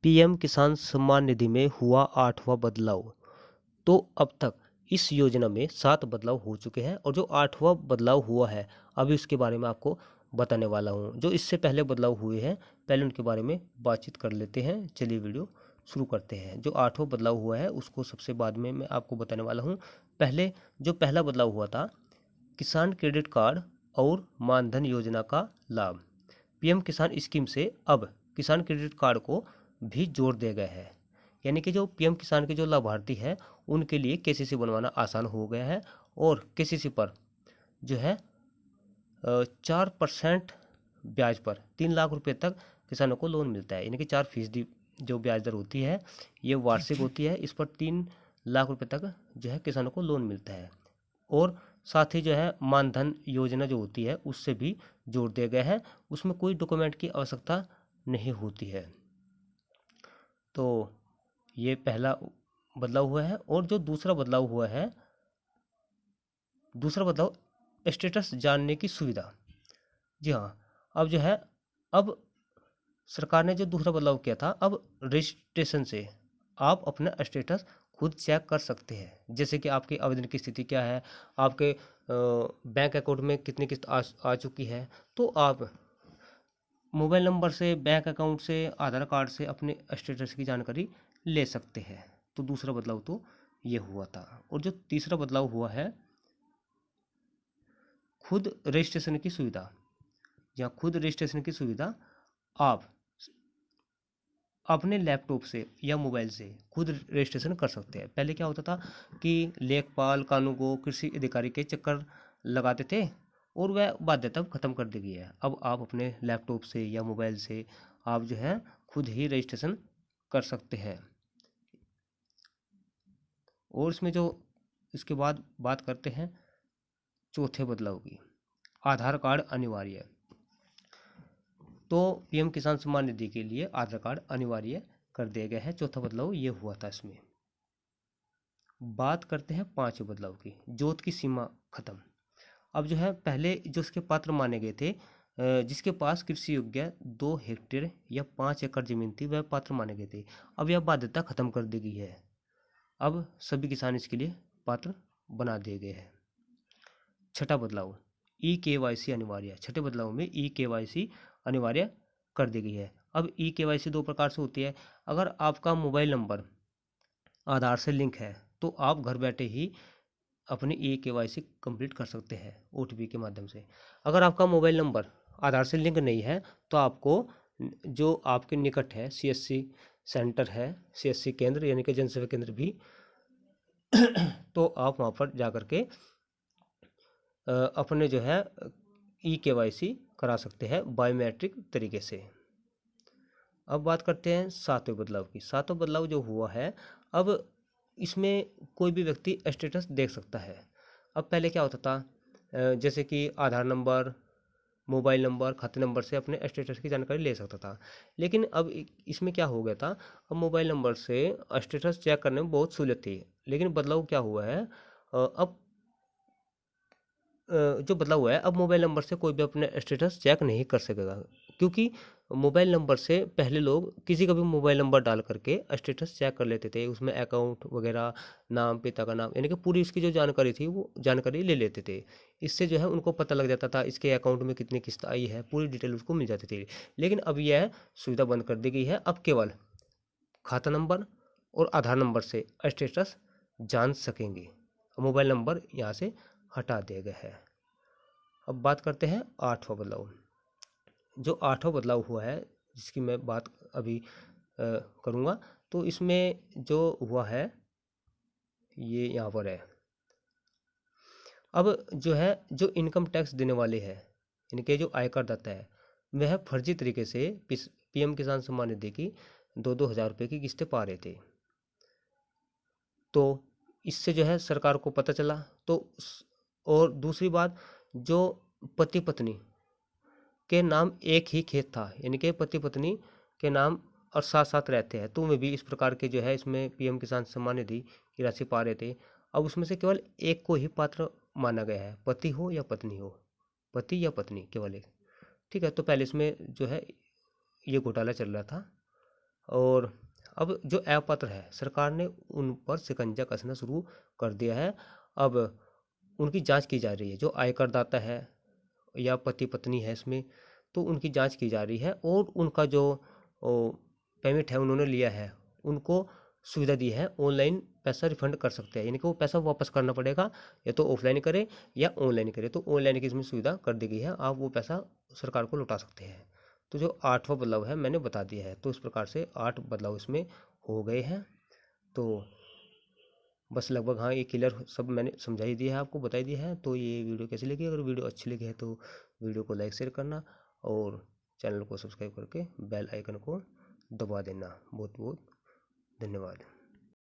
PM किसान सम्मान निधि में हुआ 8वां बदलाव। तो अब तक इस योजना में 7 बदलाव हो चुके हैं और जो 8वां बदलाव हुआ है अभी उसके बारे में आपको बताने वाला हूँ। जो इससे पहले बदलाव हुए हैं पहले उनके बारे में बातचीत कर लेते हैं। चलिए वीडियो शुरू करते हैं। जो 8वां बदलाव हुआ है उसको सबसे बाद में मैं आपको बताने वाला हूँ। पहले जो पहला बदलाव हुआ था, किसान क्रेडिट कार्ड और मानधन योजना का लाभ। पीएम किसान स्कीम से अब किसान क्रेडिट कार्ड को भी जोड़ दिया गया है। यानी कि जो पीएम किसान के जो लाभार्थी हैं उनके लिए केसीसी बनवाना आसान हो गया है और केसीसी पर जो है 4% ब्याज पर 3 लाख रुपए तक किसानों को लोन मिलता है। यानी कि 4% जो ब्याज दर होती है ये वार्षिक होती है। इस पर 3 लाख रुपए तक जो है किसानों को लोन मिलता है। और साथ ही जो है मानधन योजना जो होती है उससे भी जोड़ दिया गया है। उसमें कोई डॉक्यूमेंट की आवश्यकता नहीं होती है। तो ये पहला बदलाव हुआ है। और जो दूसरा बदलाव हुआ है, दूसरा बदलाव स्टेटस जानने की सुविधा। जी हाँ, अब जो है अब सरकार ने जो दूसरा बदलाव किया था, अब रजिस्ट्रेशन से आप अपना स्टेटस खुद चेक कर सकते हैं। जैसे कि आपके आवेदन की स्थिति क्या है, आपके बैंक अकाउंट में कितनी किस्त आ चुकी है, तो आप मोबाइल नंबर से, बैंक अकाउंट से, आधार कार्ड से अपने स्टेटस की जानकारी ले सकते हैं। तो दूसरा बदलाव तो ये हुआ था। और जो तीसरा बदलाव हुआ है, खुद रजिस्ट्रेशन की सुविधा। जहाँ खुद रजिस्ट्रेशन की सुविधा आप अपने लैपटॉप से या मोबाइल से खुद रजिस्ट्रेशन कर सकते हैं। पहले क्या होता था कि लेखपाल, कानूनगो, कृषि अधिकारी के चक्कर लगाते थे और वह बाध्यता अब खत्म कर दी गई है। अब आप अपने लैपटॉप से या मोबाइल से आप जो है खुद ही रजिस्ट्रेशन कर सकते हैं। और इसमें जो इसके बाद बात करते हैं चौथे बदलाव की, आधार कार्ड अनिवार्य। तो पीएम किसान सम्मान निधि के लिए आधार कार्ड अनिवार्य कर दिया गया है। चौथा बदलाव ये हुआ था इसमें। बात करते हैं पांचवें बदलाव की, जोत की सीमा खत्म। अब जो है पहले जो इसके पात्र माने गए थे, जिसके पास कृषि योग्य 2 हेक्टेयर या 5 एकड़ जमीन थी वह पात्र माने गए थे। अब यह बाध्यता खत्म कर दी गई है। अब सभी किसान इसके लिए पात्र बना दिए गए हैं। छठा बदलाव, ई केवाईसी अनिवार्य। छठे बदलाव में ई केवाईसी अनिवार्य कर दी गई है। अब ई केवाईसी 2 प्रकार से होती है। अगर आपका मोबाइल नंबर आधार से लिंक है तो आप घर बैठे ही अपनी ई केवाईसी कंप्लीट कर सकते हैं ओटीपी के माध्यम से। अगर आपका मोबाइल नंबर आधार से लिंक नहीं है तो आपको जो आपके निकट है सीएससी सेंटर है, सीएससी केंद्र यानी कि जनसेवा केंद्र भी तो आप वहाँ पर जा कर के अपने जो है ई केवाईसी करा सकते हैं बायोमेट्रिक तरीके से। अब बात करते हैं सातवें बदलाव की। सातवां बदलाव जो हुआ है, अब इसमें कोई भी व्यक्ति स्टेटस देख सकता है। अब पहले क्या होता था, जैसे कि आधार नंबर, मोबाइल नंबर, खाते नंबर से अपने स्टेटस की जानकारी ले सकता था। लेकिन अब इसमें क्या हो गया था, अब मोबाइल नंबर से स्टेटस चेक करने में बहुत सहूलियत थी। लेकिन बदलाव क्या हुआ है, अब जो बदलाव हुआ है, अब मोबाइल नंबर से कोई भी अपने स्टेटस चेक नहीं कर सकेगा। क्योंकि मोबाइल नंबर से पहले लोग किसी का भी मोबाइल नंबर डाल करके स्टेटस चेक कर लेते थे। उसमें अकाउंट वगैरह, नाम, पिता का नाम, यानी कि पूरी इसकी जो जानकारी थी वो जानकारी ले लेते थे। इससे जो है उनको पता लग जाता था इसके अकाउंट में कितनी किस्त आई है, पूरी डिटेल उसको मिल जाती थी। लेकिन अब यह सुविधा बंद कर दी गई है। अब केवल खाता नंबर और आधार नंबर से स्टेटस जान सकेंगे। मोबाइल नंबर यहाँ से हटा दिया गया है। अब बात करते हैं आठवां बदलाव। जो आठवां बदलाव हुआ है जिसकी मैं बात अभी करूँगा, तो इसमें जो हुआ है ये यहाँ पर है। अब जो है जो इनकम टैक्स देने वाले हैं, इनके जो आयकर दाता है, वह फर्जी तरीके से पीएम किसान सम्मान निधि की 2-2 हज़ार रुपये की किस्तें पा रहे थे। तो इससे जो है सरकार को पता चला। तो और दूसरी बात, जो पति पत्नी के नाम एक ही खेत था, यानी कि पति पत्नी के नाम और साथ साथ रहते हैं, तो वे भी इस प्रकार के जो है इसमें पीएम किसान सम्मान निधि की राशि पा रहे थे। अब उसमें से केवल एक को ही पात्र माना गया है, पति हो या पत्नी हो, पति या पत्नी केवल एक। ठीक है, तो पहले इसमें जो है ये घोटाला चल रहा था। और अब जो अपात्र है सरकार ने उन पर शिकंजा कसना शुरू कर दिया है। अब उनकी जांच की जा रही है, जो आयकर दाता है या पति पत्नी है इसमें, तो उनकी जांच की जा रही है और उनका जो पेमेंट है उन्होंने लिया है, उनको सुविधा दी है ऑनलाइन पैसा रिफंड कर सकते हैं, यानी कि वो पैसा वापस करना पड़ेगा, या तो ऑफलाइन करे या ऑनलाइन करे, तो ऑनलाइन की इसमें सुविधा कर दी गई है, आप वो पैसा सरकार को लौटा सकते हैं। तो जो 8वां बदलाव है मैंने बता दिया है, तो इस प्रकार से 8 बदलाव इसमें हो गए हैं। तो बस लगभग हाँ ये क्लियर सब मैंने समझा ही दिया है, आपको बता ही दिया है। तो ये वीडियो कैसी लगी, अगर वीडियो अच्छी लगी है तो वीडियो को लाइक शेयर करना और चैनल को सब्सक्राइब करके बेल आइकन को दबा देना। बहुत बहुत धन्यवाद।